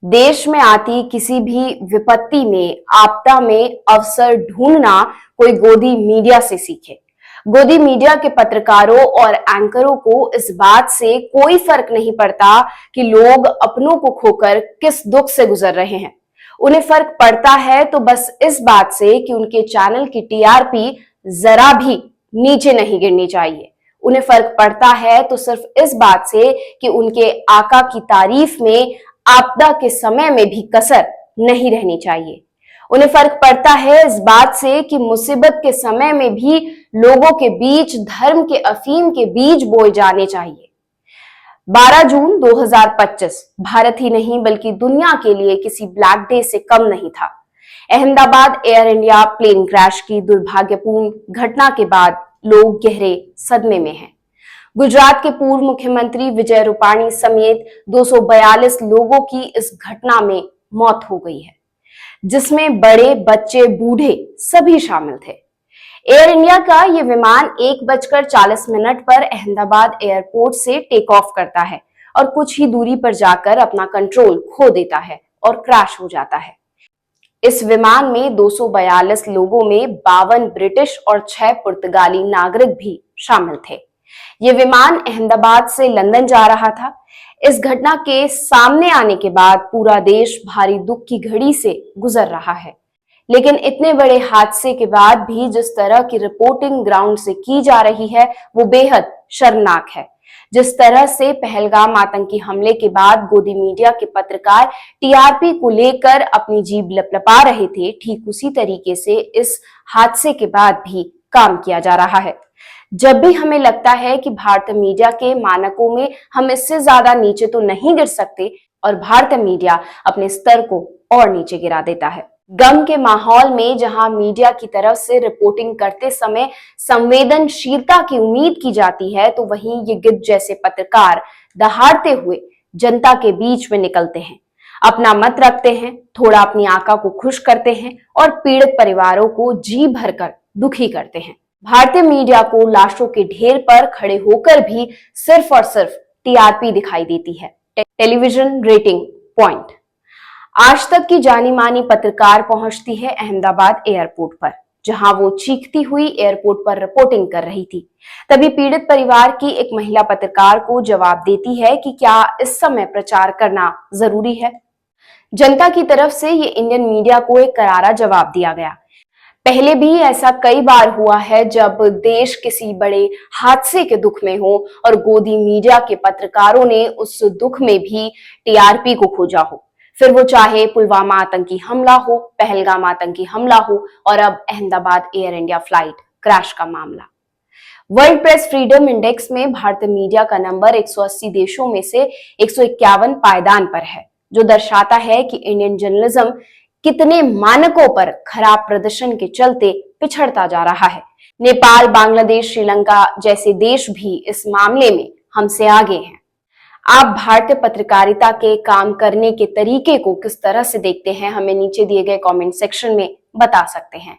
देश में आती किसी भी विपत्ति में, आपदा में अवसर ढूंढना कोई गोदी मीडिया से सीखे। गोदी मीडिया के पत्रकारों और एंकरों को इस बात से कोई फर्क नहीं पड़ता कि लोग अपनों को खोकर किस दुख से गुजर रहे हैं। उन्हें फर्क पड़ता है तो बस इस बात से कि उनके चैनल की टीआरपी जरा भी नीचे नहीं गिरनी चाहिए। उन्हें फर्क पड़ता है तो सिर्फ इस बात से कि उनके आका की तारीफ में आपदा के समय में भी कसर नहीं रहनी चाहिए। उन्हें फर्क पड़ता है इस बात से कि मुसीबत के समय में भी लोगों के बीच धर्म के अफीम के बीज बोए जाने चाहिए। 12 जून 2025 भारत ही नहीं बल्कि दुनिया के लिए किसी ब्लैक डे से कम नहीं था। Ahmedabad air India plane crash की दुर्भाग्यपूर्ण घटना के बाद लोग गहरे सदमे में हैं। गुजरात के पूर्व मुख्यमंत्री विजय रूपाणी समेत 242 लोगों की इस घटना में मौत हो गई है, जिसमें बड़े बच्चे बूढ़े सभी शामिल थे। एयर इंडिया का यह विमान 1:40 पर अहमदाबाद एयरपोर्ट से टेक ऑफ करता है और कुछ ही दूरी पर जाकर अपना कंट्रोल खो देता है और क्रैश हो जाता है। इस विमान में 242 लोगों में 52 ब्रिटिश और 6 पुर्तगाली नागरिक भी शामिल थे। यह विमान अहमदाबाद से लंदन जा रहा था। इस घटना के सामने आने के बाद पूरा देश भारी दुख की घड़ी से गुजर रहा है। लेकिन इतने बड़े हादसे के बाद भी जिस तरह की रिपोर्टिंग ग्राउंड से की जा रही है वो बेहद शर्मनाक है। जिस तरह से पहलगाम आतंकी हमले के बाद गोदी मीडिया के पत्रकार टीआरपी को लेकर अपनी जीभ लपलपा रहे थे, ठीक उसी तरीके से इस हादसे के बाद भी काम किया जा रहा है। जब भी हमें लगता है कि भारतीय मीडिया के मानकों में हम इससे ज्यादा नीचे तो नहीं गिर सकते, और भारतीय मीडिया अपने स्तर को और नीचे गिरा देता है। गम के माहौल में जहां मीडिया की तरफ से रिपोर्टिंग करते समय संवेदनशीलता की उम्मीद की जाती है, तो वहीं ये गिद्ध जैसे पत्रकार दहाड़ते हुए जनता के बीच में निकलते हैं, अपना मत रखते हैं, थोड़ा अपनी आका को खुश करते हैं और पीड़ित परिवारों को जी भरकर दुखी करते हैं। भारतीय मीडिया को लाशों के ढेर पर खड़े होकर भी सिर्फ और सिर्फ टीआरपी दिखाई देती है, टेलीविजन रेटिंग पॉइंट। आज तक की जानी मानी पत्रकार पहुंचती है अहमदाबाद एयरपोर्ट पर, जहां वो चीखती हुई एयरपोर्ट पर रिपोर्टिंग कर रही थी। तभी पीड़ित परिवार की एक महिला पत्रकार को जवाब देती है कि क्या इस समय प्रचार करना जरूरी है। जनता की तरफ से ये इंडियन मीडिया को एक करारा जवाब दिया गया। पहले भी ऐसा कई बार हुआ है जब देश किसी बड़े हादसे के दुख में हो और गोदी मीडिया के पत्रकारों ने उस दुख में भी टीआरपी को खोजा हो, फिर वो चाहे पुलवामा आतंकी हमला हो, पहलगाम आतंकी हमला हो और अब Ahmedabad air India flight crash का मामला। वर्ल्ड प्रेस फ्रीडम इंडेक्स में भारतीय मीडिया का नंबर 180 देशों में से 151 पायदान पर है, जो दर्शाता है कि इंडियन जर्नलिज्म कितने मानकों पर खराब प्रदर्शन के चलते पिछड़ता जा रहा है। नेपाल, बांग्लादेश, श्रीलंका जैसे देश भी इस मामले में हमसे आगे हैं। आप भारतीय पत्रकारिता के काम करने के तरीके को किस तरह से देखते हैं, हमें नीचे दिए गए कमेंट सेक्शन में बता सकते हैं।